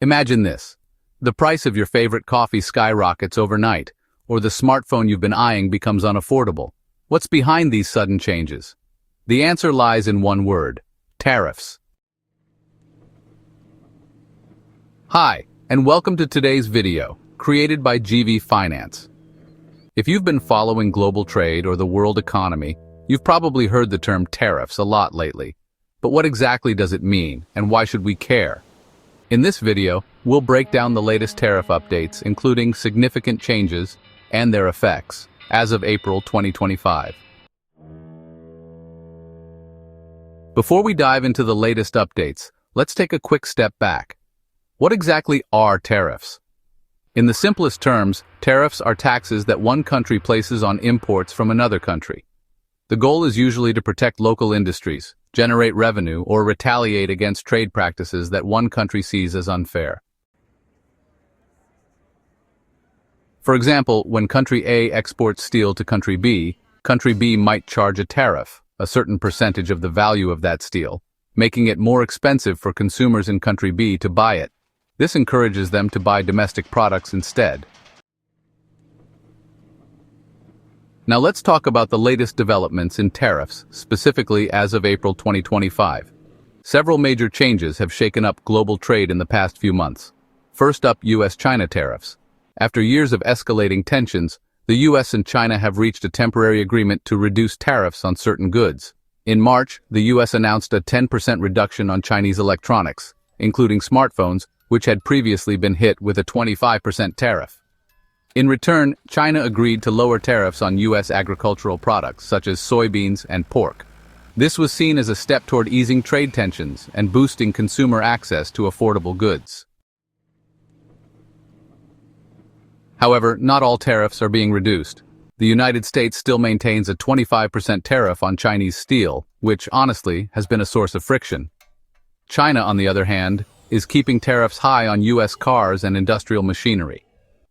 Imagine this. The price of your favorite coffee skyrockets overnight, or the smartphone you've been eyeing becomes unaffordable. What's behind these sudden changes? The answer lies in one word: tariffs. Hi, and welcome to today's video, created by GV Finance. If you've been following global trade or the world economy, you've probably heard the term tariffs a lot lately. But what exactly does it mean, and why should we care? In this video, we'll break down the latest tariff updates, including significant changes and their effects, as of April 2025. Before we dive into the latest updates, let's take a quick step back. What exactly are tariffs? In the simplest terms, tariffs are taxes that one country places on imports from another country. The goal is usually to protect local industries, generate revenue, or retaliate against trade practices that one country sees as unfair. For example, when country A exports steel to country B might charge a tariff, a certain percentage of the value of that steel, making it more expensive for consumers in country B to buy it. This encourages them to buy domestic products instead. Now let's talk about the latest developments in tariffs, specifically as of April 2025. Several major changes have shaken up global trade in the past few months. First up, U.S. China tariffs. After years of escalating tensions, the U.S. and China have reached a temporary agreement to reduce tariffs on certain goods. In March, the U.S. announced a 10% reduction on Chinese electronics, including smartphones, which had previously been hit with a 25% tariff. In return, China agreed to lower tariffs on U.S. agricultural products such as soybeans and pork. This was seen as a step toward easing trade tensions and boosting consumer access to affordable goods. However, not all tariffs are being reduced. The United States still maintains a 25% tariff on Chinese steel, which, honestly, has been a source of friction. China, on the other hand, is keeping tariffs high on U.S. cars and industrial machinery.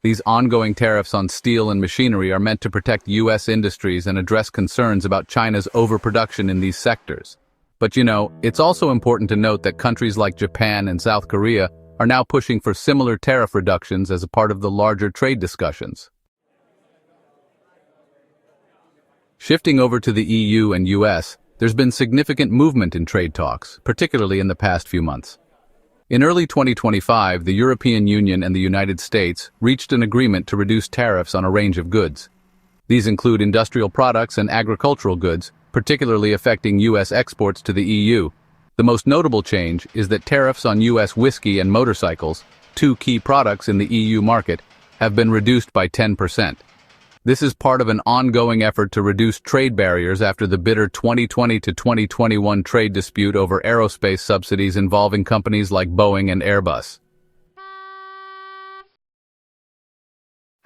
These ongoing tariffs on steel and machinery are meant to protect U.S. industries and address concerns about China's overproduction in these sectors. But it's also important to note that countries like Japan and South Korea are now pushing for similar tariff reductions as a part of the larger trade discussions. Shifting over to the EU and U.S., there's been significant movement in trade talks, particularly in the past few months. In early 2025, the European Union and the United States reached an agreement to reduce tariffs on a range of goods. These include industrial products and agricultural goods, particularly affecting U.S. exports to the EU. The most notable change is that tariffs on U.S. whiskey and motorcycles, two key products in the EU market, have been reduced by 10%. This is part of an ongoing effort to reduce trade barriers after the bitter 2020 to 2021 trade dispute over aerospace subsidies involving companies like Boeing and Airbus.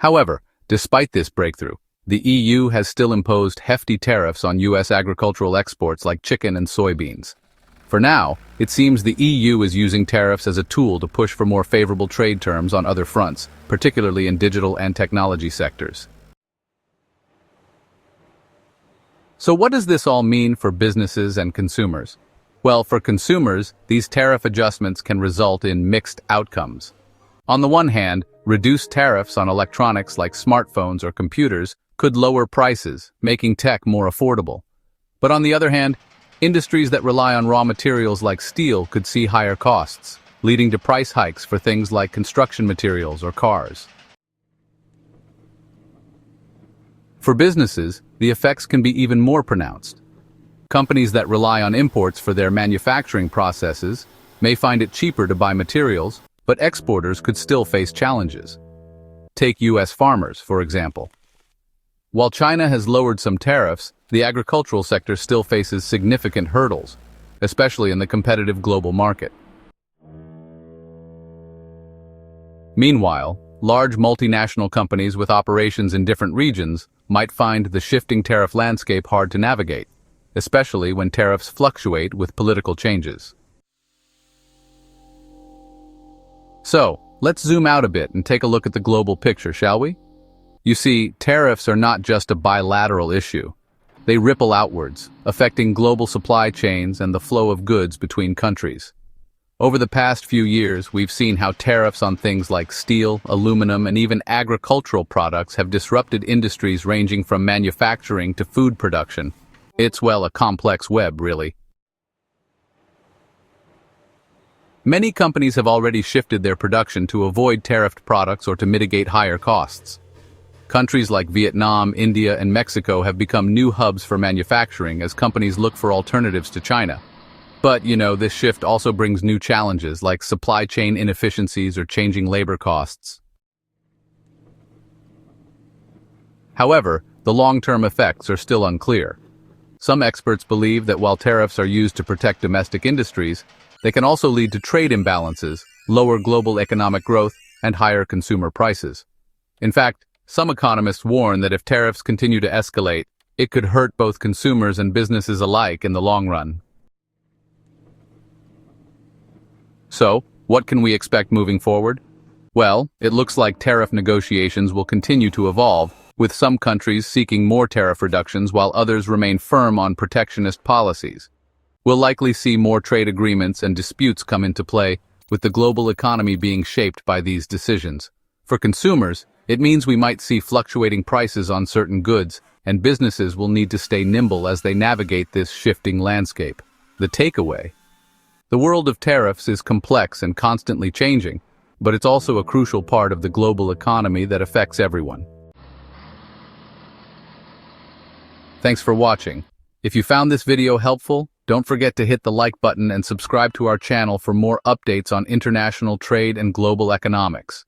However, despite this breakthrough, the EU has still imposed hefty tariffs on U.S. agricultural exports like chicken and soybeans. For now, it seems the EU is using tariffs as a tool to push for more favorable trade terms on other fronts, particularly in digital and technology sectors. So what does this all mean for businesses and consumers? Well, for consumers, these tariff adjustments can result in mixed outcomes. On the one hand, reduced tariffs on electronics like smartphones or computers could lower prices, making tech more affordable. But on the other hand, industries that rely on raw materials like steel could see higher costs, leading to price hikes for things like construction materials or cars. For businesses, the effects can be even more pronounced. Companies that rely on imports for their manufacturing processes may find it cheaper to buy materials, but exporters could still face challenges. Take U.S. farmers, for example. While China has lowered some tariffs, the agricultural sector still faces significant hurdles, especially in the competitive global market. Meanwhile, large multinational companies with operations in different regions might find the shifting tariff landscape hard to navigate, especially when tariffs fluctuate with political changes. So, let's zoom out a bit and take a look at the global picture, shall we? You see, tariffs are not just a bilateral issue. They ripple outwards, affecting global supply chains and the flow of goods between countries. Over the past few years, we've seen how tariffs on things like steel, aluminum, and even agricultural products have disrupted industries ranging from manufacturing to food production. It's, well, a complex web, really. Many companies have already shifted their production to avoid tariffed products or to mitigate higher costs. Countries like Vietnam, India, and Mexico have become new hubs for manufacturing as companies look for alternatives to China. But, this shift also brings new challenges like supply chain inefficiencies or changing labor costs. However, the long-term effects are still unclear. Some experts believe that while tariffs are used to protect domestic industries, they can also lead to trade imbalances, lower global economic growth, and higher consumer prices. In fact, some economists warn that if tariffs continue to escalate, it could hurt both consumers and businesses alike in the long run. So, what can we expect moving forward? Well, it looks like tariff negotiations will continue to evolve, with some countries seeking more tariff reductions while others remain firm on protectionist policies. We'll likely see more trade agreements and disputes come into play, with the global economy being shaped by these decisions. For consumers, it means we might see fluctuating prices on certain goods, and businesses will need to stay nimble as they navigate this shifting landscape. The takeaway: the world of tariffs is complex and constantly changing, but it's also a crucial part of the global economy that affects everyone. Thanks for watching. If you found this video helpful, don't forget to hit the like button and subscribe to our channel for more updates on international trade and global economics.